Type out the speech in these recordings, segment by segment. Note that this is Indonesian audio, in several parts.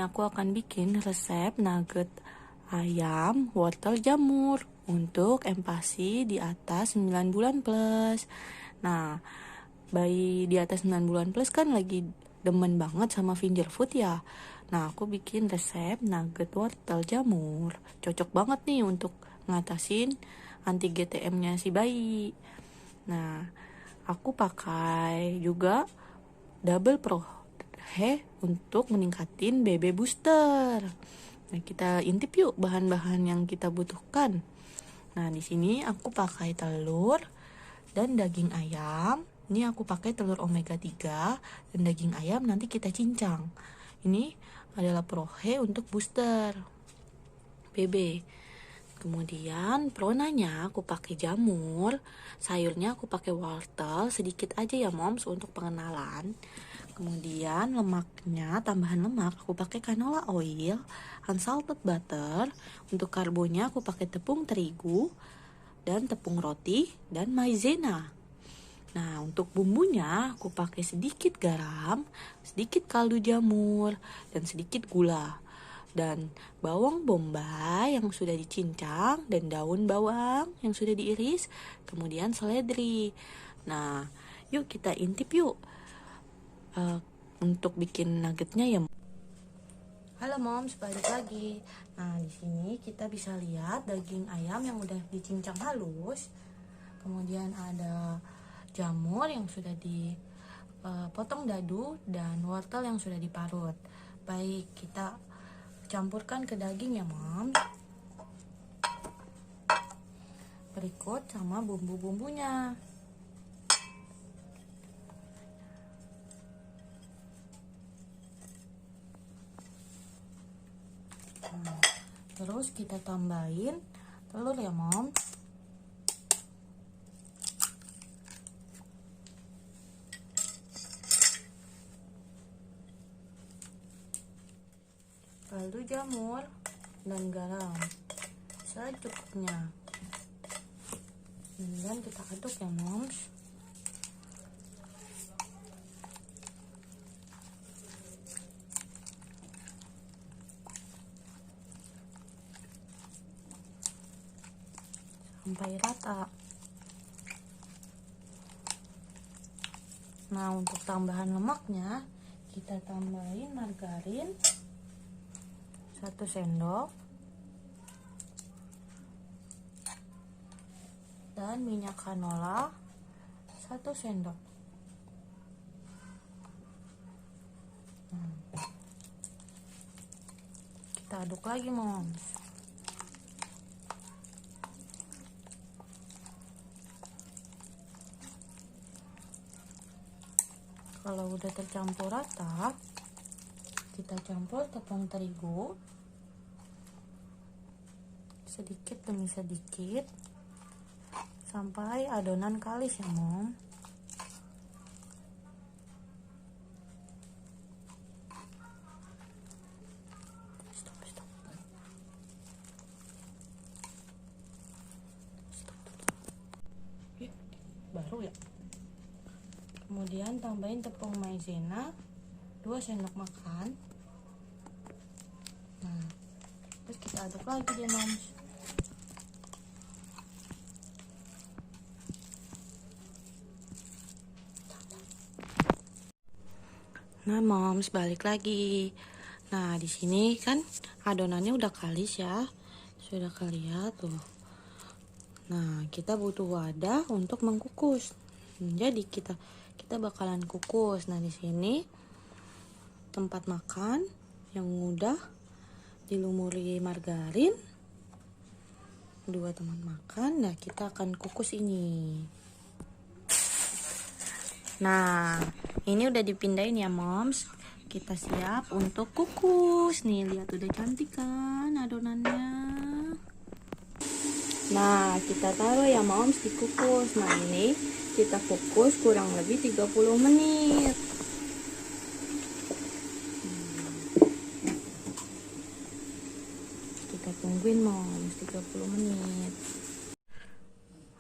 aku akan bikin resep nugget ayam wortel jamur untuk empasi di atas 9 bulan plus. Nah, bayi di atas 9 bulan plus kan lagi demen banget sama finger food ya. Nah, aku bikin resep nugget wortel jamur. Cocok banget nih untuk ngatasin anti GTM-nya si bayi. Nah, aku pakai juga double pro untuk meningkatin BB booster. Nah, kita intip yuk bahan-bahan yang kita butuhkan. Nah, di sini aku pakai telur dan daging ayam. Ini aku pakai telur omega 3 dan daging ayam nanti kita cincang. Ini adalah prohe untuk booster BB. Kemudian pronanya aku pakai jamur, sayurnya aku pakai wortel sedikit aja ya moms untuk pengenalan. Kemudian lemaknya, tambahan lemak aku pakai canola oil, unsalted butter. Untuk karbonya aku pakai tepung terigu dan tepung roti dan maizena. Nah, untuk bumbunya aku pakai sedikit garam, sedikit kaldu jamur, dan sedikit gula. Dan bawang bombay yang sudah dicincang, dan daun bawang yang sudah diiris, kemudian seledri. Nah, yuk kita intip yuk untuk bikin nuggetnya ya. Halo moms, balik lagi. Nah, di sini kita bisa lihat daging ayam yang udah dicincang halus. Kemudian ada jamur yang sudah dipotong dadu dan wortel yang sudah diparut. Baik, kita campurkan ke daging ya moms. Berikut sama bumbu-bumbunya. Nah, terus kita tambahin telur ya mom. Kaldu jamur dan garam secukupnya. Kemudian kita aduk ya moms. Sampai rata. Nah, untuk tambahan lemaknya kita tambahin margarin 1 sendok dan minyak canola 1 sendok. Kita aduk lagi moms. Kalau udah tercampur rata, kita campur tepung terigu sedikit demi sedikit sampai adonan kalis ya mom. Stop. Baru ya. Kemudian tambahin tepung maizena 2 sendok makan. Nah, terus kita aduk lagi deh moms. Nah moms, balik lagi. Nah, di sini kan adonannya udah kalis ya, sudah kelihatan tuh. Nah, kita butuh wadah untuk mengkukus. Jadi kita bakalan kukus. Nah, di sini tempat makan yang udah dilumuri margarin 2 teman makan. Nah, kita akan kukus ini. Nah, ini udah dipindahin ya moms. Kita siap untuk kukus. Nih, lihat udah cantik kan adonannya. Nah, kita taruh ya moms dikukus. Nah, ini kita kukus kurang lebih 30 menit. Kita tungguin moms 30 menit.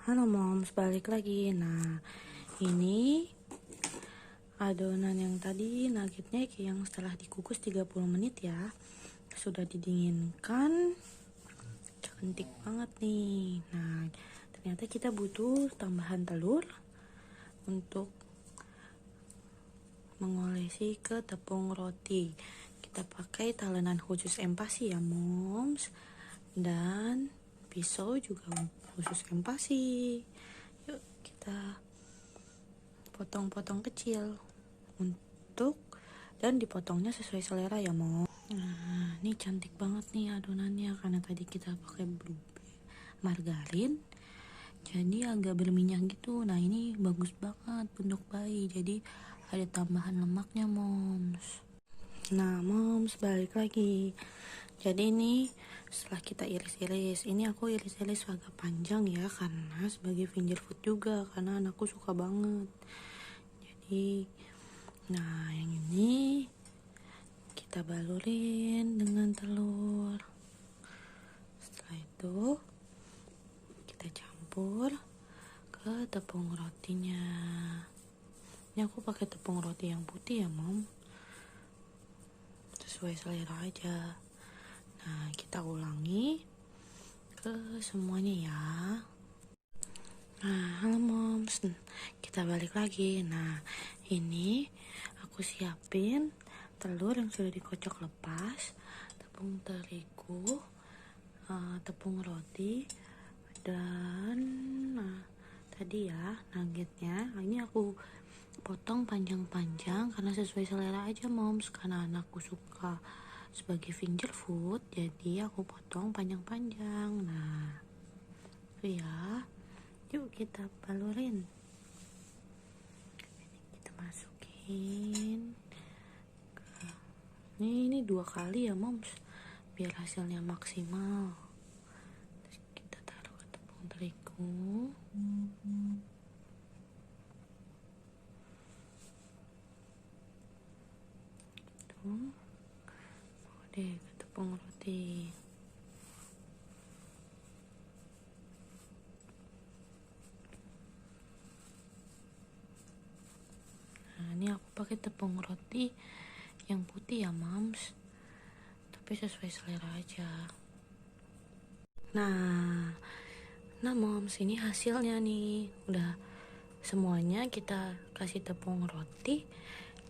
Halo moms, balik lagi. Nah, ini adonan yang tadi nuggetnya yang setelah dikukus 30 menit ya, sudah didinginkan, cantik banget nih. Nah, ternyata kita butuh tambahan telur untuk mengolesi ke tepung roti. Kita pakai talenan khusus empasi ya moms, dan pisau juga khusus empasi. Yuk kita potong-potong kecil dan dipotongnya sesuai selera ya mom. Nah, ini cantik banget nih adonannya karena tadi kita pakai margarin, jadi agak berminyak gitu. Nah, ini bagus banget untuk bayi, jadi ada tambahan lemaknya moms. Nah moms, balik lagi. Jadi ini setelah kita iris-iris, ini aku iris-iris agak panjang ya, karena sebagai finger food juga, karena anakku suka banget. Jadi nah yang ini kita balurin dengan telur. Setelah itu kita campur ke tepung rotinya. Ini aku pakai tepung roti yang putih ya mom, sesuai selera aja. Nah, kita ulangi ke semuanya ya. Nah, halo moms, kita balik lagi. Nah, ini aku siapin telur yang sudah dikocok lepas, tepung terigu, tepung roti, dan nah tadi ya nuggetnya. Ini aku potong panjang-panjang karena sesuai selera aja moms, karena anakku suka sebagai finger food, jadi aku potong panjang-panjang. Nah itu ya, yuk kita balurin. Kita masukin ke ini 2 kali ya moms, biar hasilnya maksimal. Terus kita taruh ke tepung terigu. Deh ke tepung roti. Nah, ini aku pakai tepung roti yang putih ya moms, tapi sesuai selera aja. Nah moms, ini hasilnya nih, udah semuanya kita kasih tepung roti,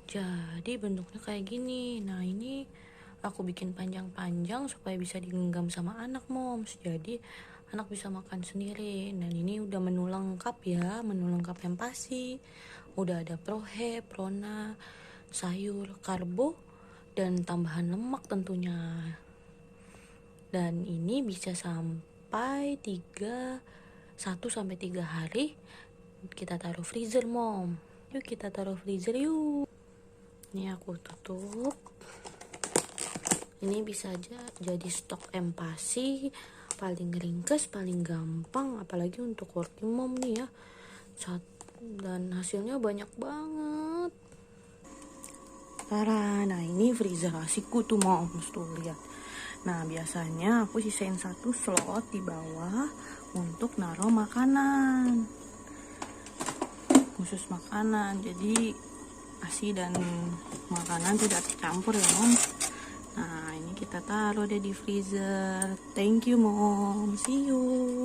jadi bentuknya kayak gini. Nah, ini aku bikin panjang-panjang supaya bisa digenggam sama anak moms, jadi anak bisa makan sendiri. Dan ini udah menu lengkap ya, menu lengkap empasi, udah ada prohe, prona, sayur, karbo, dan tambahan lemak tentunya. Dan ini bisa sampai 1-3 hari kita taruh freezer mom. Yuk kita taruh freezer yuk. Ini aku tutup. Ini bisa aja jadi stok empasi, paling ringkes, paling gampang, apalagi untuk working mom nih ya. Dan hasilnya banyak banget. Nah ini freezer nasiku tuh moms, tuh lihat. Nah biasanya aku sisain 1 slot di bawah untuk naruh makanan, khusus makanan, jadi ASI dan makanan tidak tercampur ya mom. Nah ini kita taruh deh di freezer. Thank you mom, see you.